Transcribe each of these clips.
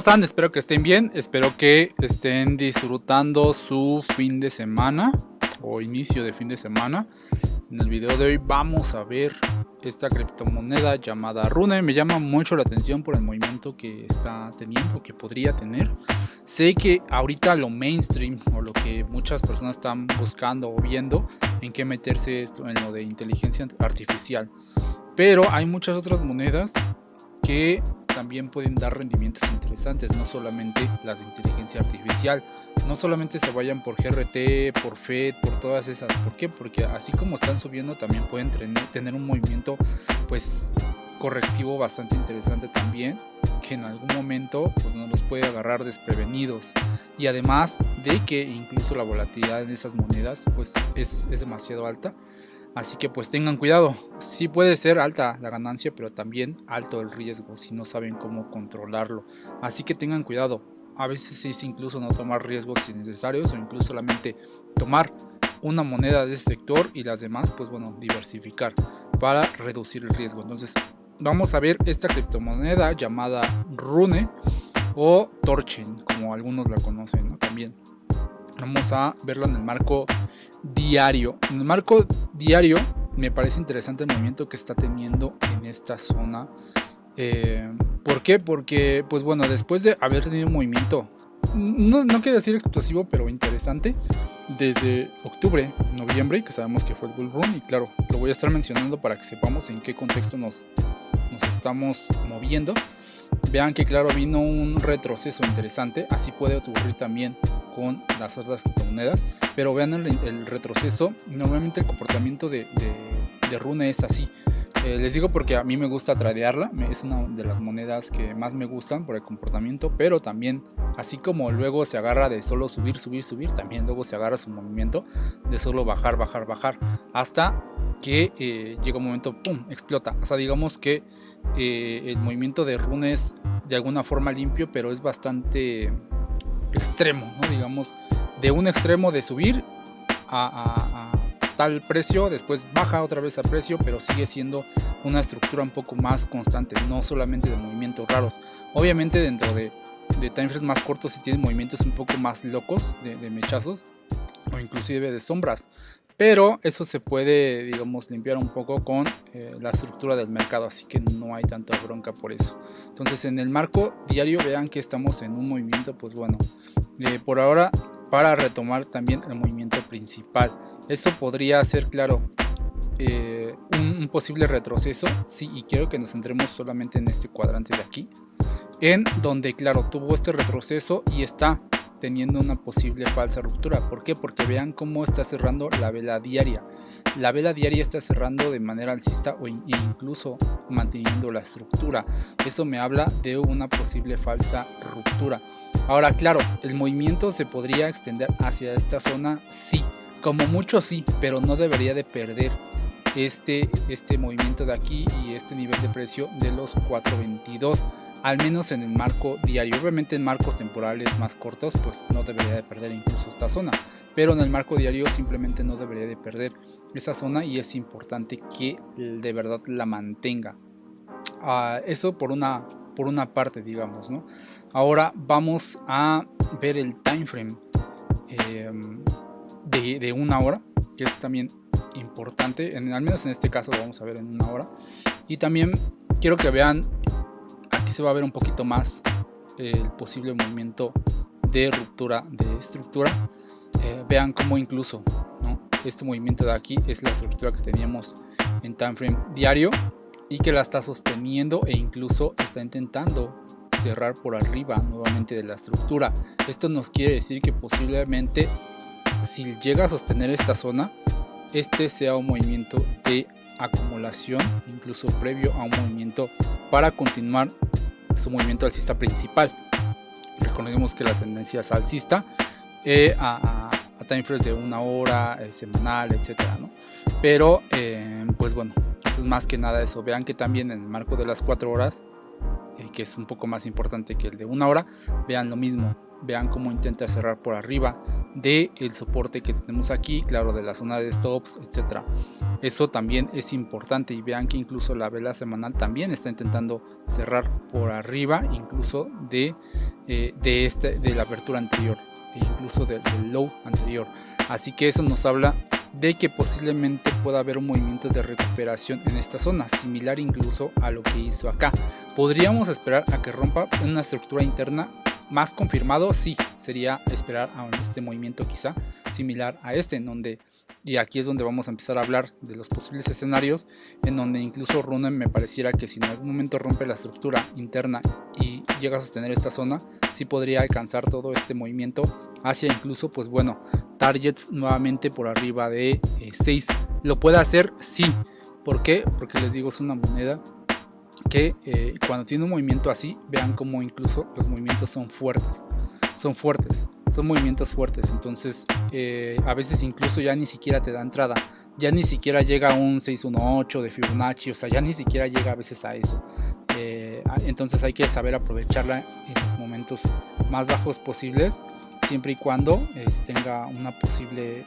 están? Espero que estén bien, espero que estén disfrutando su fin de semana o inicio de fin de semana. En el video de hoy vamos a ver esta criptomoneda llamada Rune. Me llama mucho la atención por el movimiento que está teniendo, que podría tener. Sé que ahorita lo mainstream o lo que muchas personas están buscando o viendo en qué meterse esto en lo de inteligencia artificial, pero hay muchas otras monedas que también pueden dar rendimientos interesantes, no solamente las de inteligencia artificial. No solamente se vayan por GRT, por FED, por todas esas. ¿Por qué? Porque así como están subiendo, también pueden tener un movimiento pues correctivo bastante interesante también, que en algún momento pues, no los puede agarrar desprevenidos. Y además de que incluso la volatilidad en esas monedas pues es demasiado alta. Así que pues tengan cuidado, sí puede ser alta la ganancia, pero también alto el riesgo si no saben cómo controlarlo. Así que tengan cuidado, a veces es incluso no tomar riesgos innecesarios o incluso solamente tomar una moneda de ese sector y las demás pues bueno, diversificar para reducir el riesgo. Entonces vamos a ver esta criptomoneda llamada Rune o Torchain, como algunos la conocen, ¿no? También vamos a verlo en el marco diario. En el marco diario me parece interesante el movimiento que está teniendo en esta zona. ¿Por qué? Porque pues bueno, después de haber tenido un movimiento no quiero decir explosivo, pero interesante desde octubre, noviembre, que sabemos que fue el Bull Run, y claro, lo voy a estar mencionando para que sepamos en qué contexto nos estamos moviendo. Vean que claro, vino un retroceso interesante, así puede ocurrir también con las otras criptomonedas, pero vean el retroceso. Normalmente el comportamiento de Rune es así. Les digo porque a mí me gusta tradearla, es una de las monedas que más me gustan por el comportamiento, pero también así como luego se agarra de solo subir, también luego se agarra su movimiento de solo bajar, hasta que llega un momento, ¡pum!, explota. O sea, digamos que el movimiento de Rune es de alguna forma limpio, pero es bastante extremo, ¿no? Digamos, de un extremo de subir a tal precio, después baja otra vez a precio, pero sigue siendo una estructura un poco más constante, no solamente de movimientos raros. Obviamente dentro de timeframes más cortos sí tiene movimientos un poco más locos de mechazos o inclusive de sombras, pero eso se puede, digamos, limpiar un poco con la estructura del mercado, así que no hay tanta bronca por eso. Entonces en el marco diario vean que estamos en un movimiento pues bueno, por ahora, para retomar también el movimiento principal. Eso podría ser, claro, un posible retroceso, sí, y quiero que nos centremos solamente en este cuadrante de aquí, en donde, claro, tuvo este retroceso y está teniendo una posible falsa ruptura. ¿Por qué? Porque vean cómo está cerrando la vela diaria. La vela diaria está cerrando de manera alcista o incluso manteniendo la estructura. Eso me habla de una posible falsa ruptura. Ahora, claro, el movimiento se podría extender hacia esta zona, sí, como mucho sí, pero no debería de perder este movimiento de aquí y este nivel de precio de los 4.22, al menos en el marco diario. Obviamente en marcos temporales más cortos pues no debería de perder incluso esta zona, pero en el marco diario simplemente no debería de perder esa zona y es importante que de verdad la mantenga. Eso por una parte, digamos, ¿no? Ahora vamos a ver el time frame de una hora, que es también importante, al menos en este caso lo vamos a ver en una hora. Y también quiero que vean, aquí se va a ver un poquito más el posible movimiento de ruptura de estructura. Vean cómo incluso, ¿no?, este movimiento de aquí es la estructura que teníamos en time frame diario y que la está sosteniendo e incluso está intentando cerrar por arriba nuevamente de la estructura. Esto nos quiere decir que posiblemente si llega a sostener esta zona, este sea un movimiento de acumulación, incluso previo a un movimiento para continuar su movimiento alcista principal. Recordemos que la tendencia es alcista a timeframes de una hora, semanal, etcétera, ¿no? Pero pues bueno, eso es más que nada eso. Vean que también en el marco de las 4 horas, que es un poco más importante que el de una hora, vean lo mismo. Vean cómo intenta cerrar por arriba del soporte que tenemos aquí, claro, de la zona de stops, etcétera. Eso también es importante, y vean que incluso la vela semanal también está intentando cerrar por arriba incluso de de la apertura anterior e incluso del low anterior. Así que eso nos habla de que posiblemente pueda haber un movimiento de recuperación en esta zona, similar incluso a lo que hizo acá. Podríamos esperar a que rompa una estructura interna más confirmado, sí, sería esperar a este movimiento quizá similar a este, en donde, y aquí es donde vamos a empezar a hablar de los posibles escenarios, en donde incluso Rune me pareciera que si en algún momento rompe la estructura interna y llega a sostener esta zona, sí podría alcanzar todo este movimiento hacia incluso, pues bueno, targets nuevamente por arriba de 6. ¿Lo puede hacer? Sí. ¿Por qué? Porque les digo, es una moneda que cuando tiene un movimiento así, vean como incluso los movimientos son fuertes, son movimientos fuertes. Entonces a veces incluso ya ni siquiera te da entrada, ya ni siquiera llega a un 618 de Fibonacci, o sea, ya ni siquiera llega a veces a eso. Entonces hay que saber aprovecharla en los momentos más bajos posibles, siempre y cuando tenga una posible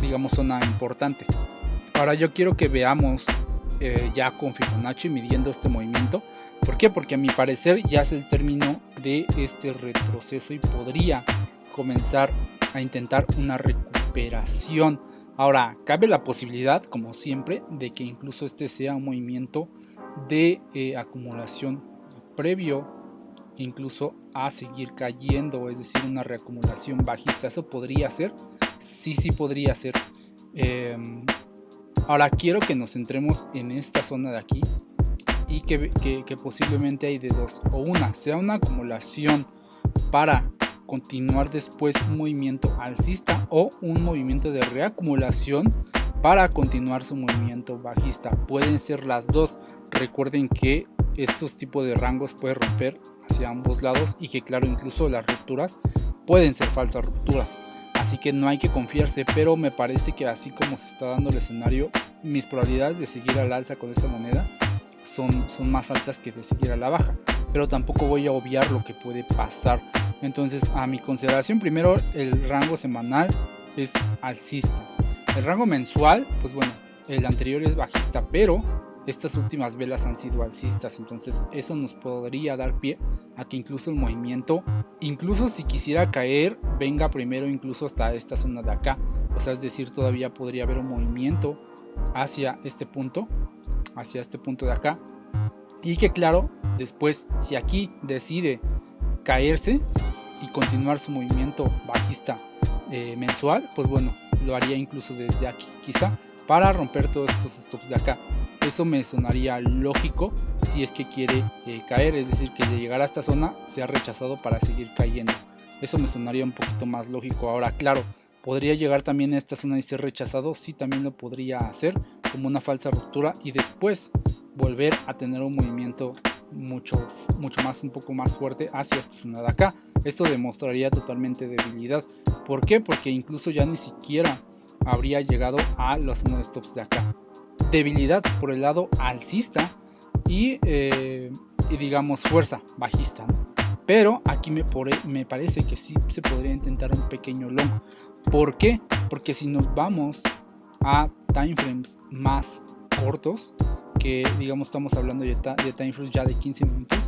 digamos zona importante. Ahora yo quiero que veamos ya con Fibonacci midiendo este movimiento. ¿Por qué? Porque a mi parecer ya es el término de este retroceso y podría comenzar a intentar una recuperación. Ahora cabe la posibilidad, como siempre, de que incluso este sea un movimiento de acumulación previo incluso a seguir cayendo, es decir, una reacumulación bajista. Eso podría ser, sí podría ser. Ahora quiero que nos centremos en esta zona de aquí y que posiblemente hay de dos, o una sea una acumulación para continuar después un movimiento alcista, o un movimiento de reacumulación para continuar su movimiento bajista. Pueden ser las dos. Recuerden que estos tipos de rangos pueden romper hacia ambos lados y que claro, incluso las rupturas pueden ser falsas rupturas. Así que no hay que confiarse, pero me parece que así como se está dando el escenario, mis probabilidades de seguir al alza con esta moneda son más altas que de seguir a la baja. Pero tampoco voy a obviar lo que puede pasar. Entonces, a mi consideración, primero el rango semanal es alcista. El rango mensual, pues bueno, el anterior es bajista, pero estas últimas velas han sido alcistas. Entonces eso nos podría dar pie a que incluso el movimiento, incluso si quisiera caer, venga primero incluso hasta esta zona de acá. O sea, es decir, todavía podría haber un movimiento hacia este punto de acá, y que claro, después si aquí decide caerse y continuar su movimiento bajista mensual, pues bueno, lo haría incluso desde aquí quizá para romper todos estos stops de acá. Eso me sonaría lógico si es que quiere caer, es decir, que de llegar a esta zona sea rechazado para seguir cayendo. Eso me sonaría un poquito más lógico. Ahora, claro, podría llegar también a esta zona y ser rechazado, sí, también lo podría hacer como una falsa ruptura y después volver a tener un movimiento mucho más, un poco más fuerte hacia esta zona de acá. Esto demostraría totalmente debilidad. ¿Por qué? Porque incluso ya ni siquiera habría llegado a la zona de stops de acá. Debilidad por el lado alcista y digamos fuerza bajista, ¿no? Pero aquí me parece que sí se podría intentar un pequeño long. ¿Por qué? Porque si nos vamos a timeframes más cortos, que digamos estamos hablando de timeframes ya de 15 minutos,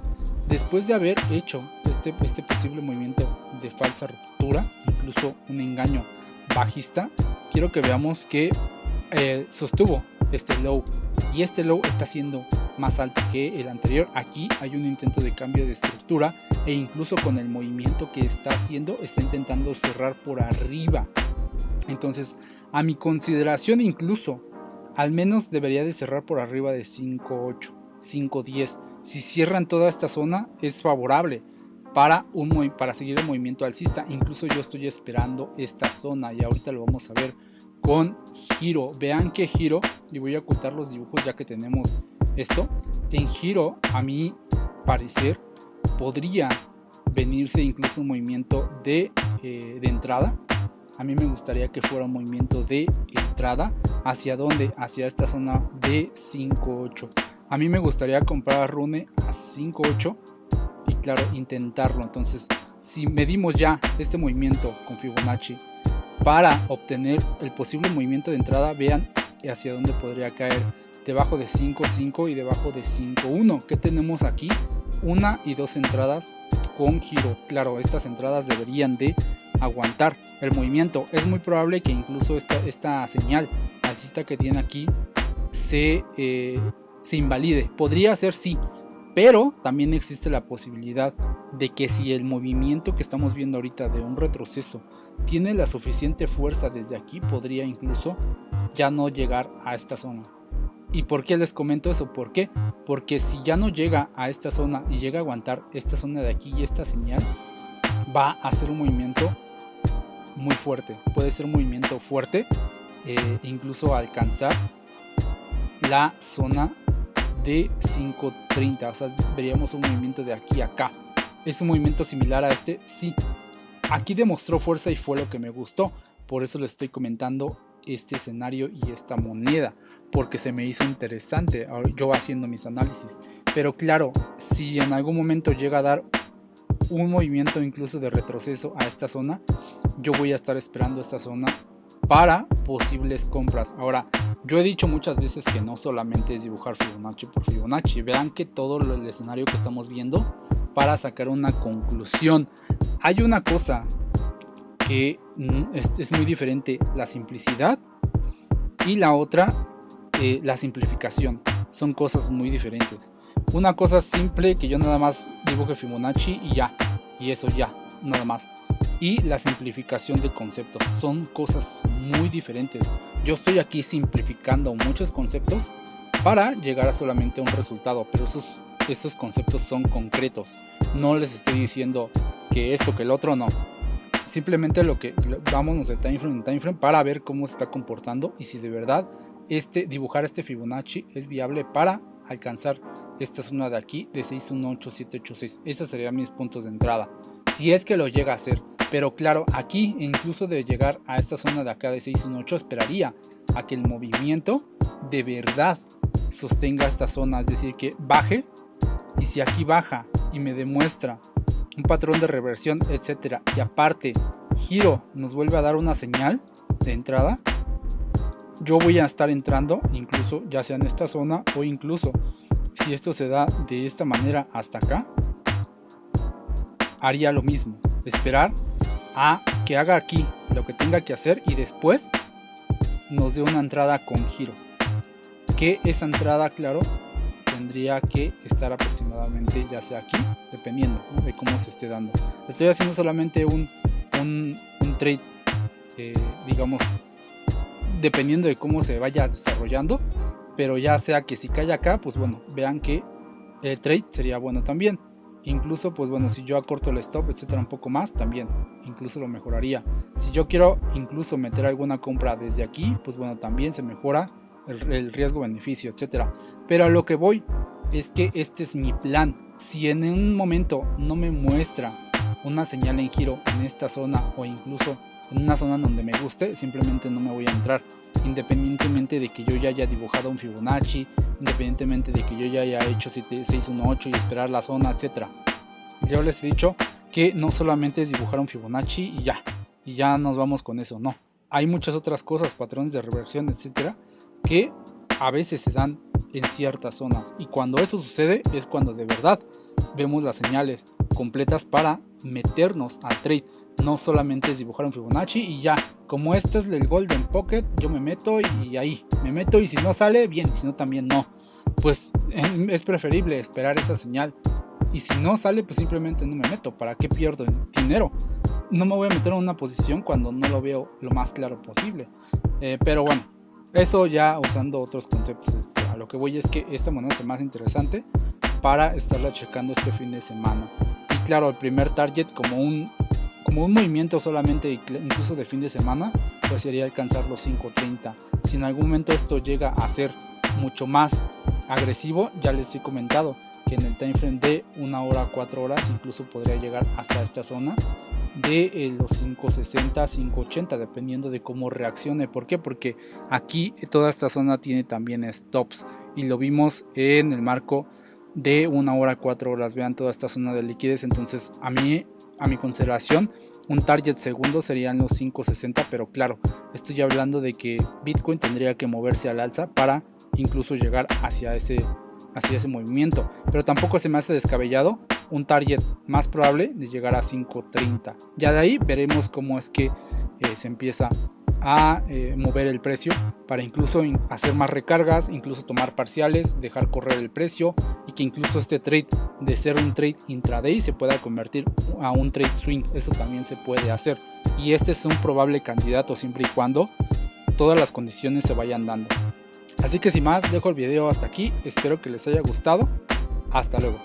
después de haber hecho este posible movimiento de falsa ruptura, incluso un engaño bajista, quiero que veamos que sostuvo este low, y este low está siendo más alto que el anterior. Aquí hay un intento de cambio de estructura, e incluso con el movimiento que está haciendo está intentando cerrar por arriba. Entonces, a mi consideración, incluso al menos debería de cerrar por arriba de 5.8, 5.10. Si cierran toda esta zona es favorable para seguir el movimiento alcista. Incluso yo estoy esperando esta zona y ahorita lo vamos a ver con giro. Vean que giro, y voy a ocultar los dibujos ya que tenemos esto. En giro, a mi parecer, podría venirse incluso un movimiento de entrada. A mí me gustaría que fuera un movimiento de entrada. ¿Hacia dónde? Hacia esta zona de 5.8. A mí me gustaría comprar Rune a 5.8 y claro, intentarlo. Entonces, si medimos ya este movimiento con Fibonacci para obtener el posible movimiento de entrada, vean hacia dónde podría caer. Debajo de 5.5 y debajo de 5.1. ¿Qué tenemos aquí? Una y dos entradas con giro. Claro, estas entradas deberían de aguantar el movimiento. Es muy probable que incluso esta señal alcista que tiene aquí se invalide. Podría ser, sí, pero también existe la posibilidad de que si el movimiento que estamos viendo ahorita de un retroceso tiene la suficiente fuerza desde aquí, podría incluso ya no llegar a esta zona. ¿Y por qué les comento eso? ¿Por qué? Porque si ya no llega a esta zona y llega a aguantar esta zona de aquí y esta señal, va a ser un movimiento muy fuerte. Puede ser un movimiento fuerte, incluso alcanzar la zona de 5.30. O sea, veríamos un movimiento de aquí a acá. ¿Es un movimiento similar a este? Sí. Aquí demostró fuerza y fue lo que me gustó. Por eso les estoy comentando este escenario y esta moneda, porque se me hizo interesante yo haciendo mis análisis. Pero claro, si en algún momento llega a dar un movimiento incluso de retroceso a esta zona, yo voy a estar esperando esta zona para posibles compras. Ahora, yo he dicho muchas veces que no solamente es dibujar Fibonacci por Fibonacci. Vean que todo el escenario que estamos viendo para sacar una conclusión. Hay una cosa que es muy diferente, la simplicidad, y la otra, la simplificación. Son cosas muy diferentes. Una cosa simple, que yo nada más dibuje Fibonacci y ya, y eso ya, nada más. Y la simplificación de conceptos son cosas muy diferentes. Yo estoy aquí simplificando muchos conceptos para llegar a solamente un resultado, pero estos conceptos son concretos. No les estoy diciendo que esto, que el otro, no. Simplemente vámonos de time frame en time frame para ver cómo se está comportando y si de verdad dibujar este Fibonacci es viable para alcanzar esta zona de aquí de 618,786. Esos serían mis puntos de entrada, si es que lo llega a hacer. Pero claro, aquí incluso de llegar a esta zona de acá de 618, esperaría a que el movimiento de verdad sostenga esta zona, es decir, que baje. Y si aquí baja y me demuestra un patrón de reversión, etcétera, y aparte giro nos vuelve a dar una señal de entrada, yo voy a estar entrando incluso ya sea en esta zona, o incluso si esto se da de esta manera hasta acá, haría lo mismo, esperar a que haga aquí lo que tenga que hacer y después nos dé una entrada con giro, que esa entrada, claro, tendría que estar aproximadamente ya sea aquí, dependiendo, ¿no?, de cómo se esté dando. Estoy haciendo solamente un trade, digamos, dependiendo de cómo se vaya desarrollando, pero ya sea que si cae acá, pues bueno, vean que el trade sería bueno también. Incluso, pues bueno, si yo acorto el stop, etcétera, un poco más, también incluso lo mejoraría. Si yo quiero incluso meter alguna compra desde aquí, pues bueno, también se mejora el riesgo-beneficio, etcétera. Pero a lo que voy es que este es mi plan. Si en un momento no me muestra una señal en giro en esta zona, o incluso en una zona donde me guste, simplemente no me voy a entrar, independientemente de que yo ya haya dibujado un Fibonacci, independientemente de que yo ya haya hecho 618 y esperar la zona, etcétera. Yo les he dicho que no solamente es dibujar un Fibonacci y ya nos vamos con eso, no. Hay muchas otras cosas, patrones de reversión, etcétera, que a veces se dan en ciertas zonas, y cuando eso sucede es cuando de verdad vemos las señales completas para meternos al trade. No solamente es dibujar un Fibonacci y ya, como este es el Golden Pocket, yo me meto y ahí me meto, y si no sale, bien, si no también no. Pues es preferible esperar esa señal, y si no sale, pues simplemente no me meto. ¿Para qué pierdo dinero? No me voy a meter en una posición cuando no lo veo lo más claro posible. Pero bueno, eso ya usando otros conceptos. A lo que voy es que esta moneda es más interesante para estarla checando este fin de semana. Y claro, el primer target como un movimiento solamente, incluso de fin de semana, pues sería alcanzar los 5.30. Si en algún momento esto llega a ser mucho más agresivo, ya les he comentado que en el time frame de 1 hora a 4 horas incluso podría llegar hasta esta zona de los 5.60, 5.80, dependiendo de cómo reaccione. ¿Por qué? Porque aquí toda esta zona tiene también stops, y lo vimos en el marco de 1 hora a 4 horas. Vean toda esta zona de liquidez. Entonces a mi consideración, un target segundo serían los 5.60, pero claro, estoy hablando de que Bitcoin tendría que moverse al alza para incluso llegar hacia ese movimiento. Pero tampoco se me hace descabellado un target más probable de llegar a 5.30. Ya de ahí veremos cómo es que se empieza a mover el precio para incluso hacer más recargas, incluso tomar parciales, dejar correr el precio y que incluso este trade de ser un trade intraday se pueda convertir a un trade swing. Eso también se puede hacer y este es un probable candidato siempre y cuando todas las condiciones se vayan dando. Así que sin más, dejo el video hasta aquí, espero que les haya gustado, hasta luego.